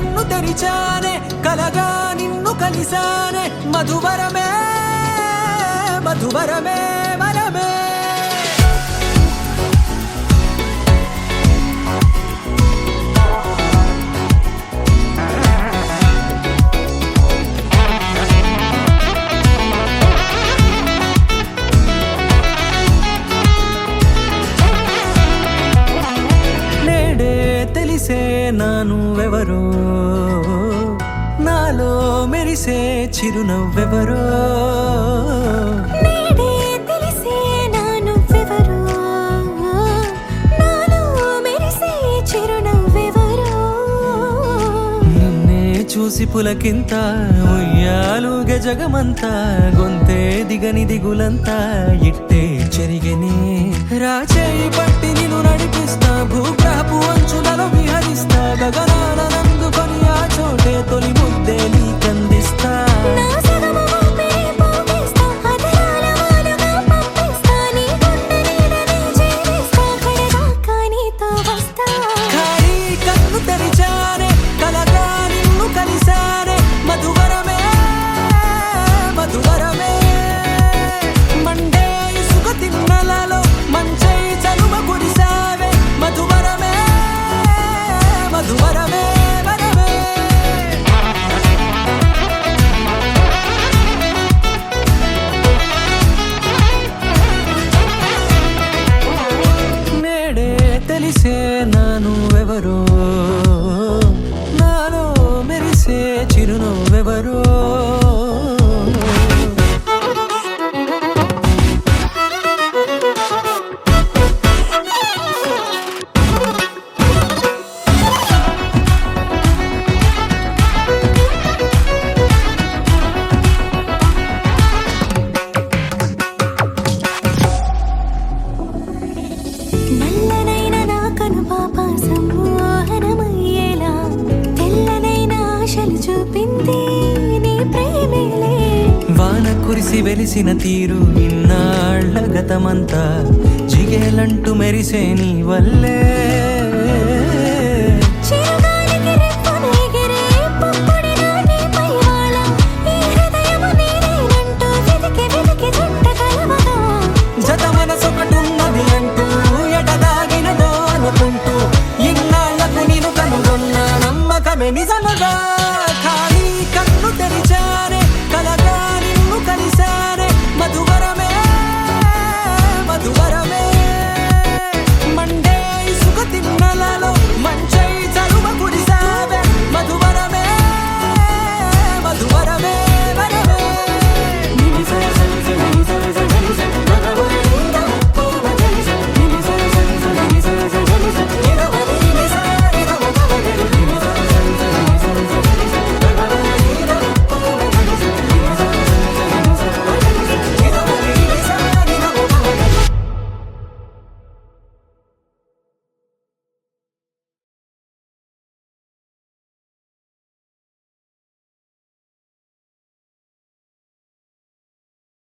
కన్ను తెరిచానే కలగా నిన్ను కలిసానే మధువరమే మధువరమే వరమే నానువెవరో నాలో మెరిసే చిరునవ్వెవరో నేడే తెలిసే నానువెవరో నాలో మెరిసే చిరునవ్వెవరో నిన్నే చూసి పులకింత ఉయ్యాలుగ జగమంతా గొంతే దిగని దిగులంతా ఇట్టే చెరిగనే రాచేయి పట్టి నిన్ను నడిపిస్తా భూగ్రహపు అంచులలో విహరిస్తా గగనాన నందుకొని ఆ చోటే తొలి ముద్దే నీకందిస్తా నా సగము ఊపిరి పోగిస్తా అదరాల వాలుగా పంపిస్తా నీ గుండె నీడనే జీవిస్తా కడదాకా నీతో వస్తా ఖాళీ కన్ను తెరిచానే కలగా నిన్ను కలిసానే మధువరమే మధువరమే మండే ఇసుక తిన్నలలో మంచై చలువ కురిసావే మధువరమే మధువరమే వరమే నేడే తెలిసే నానువెవరో నాలో మెరిసే చిరునవ్వెవరో నల్లనైన నా కనుపాప సమ్మోహనమయ్యేలా తెల్లనైన ఆశలు చూపింది నీ ప్రేమేలే వాన కురిసి వెలిసిన తీరు ఇన్నాళ్ల గతమంతా జిగేలంటూ మెరిసే నీ వల్లే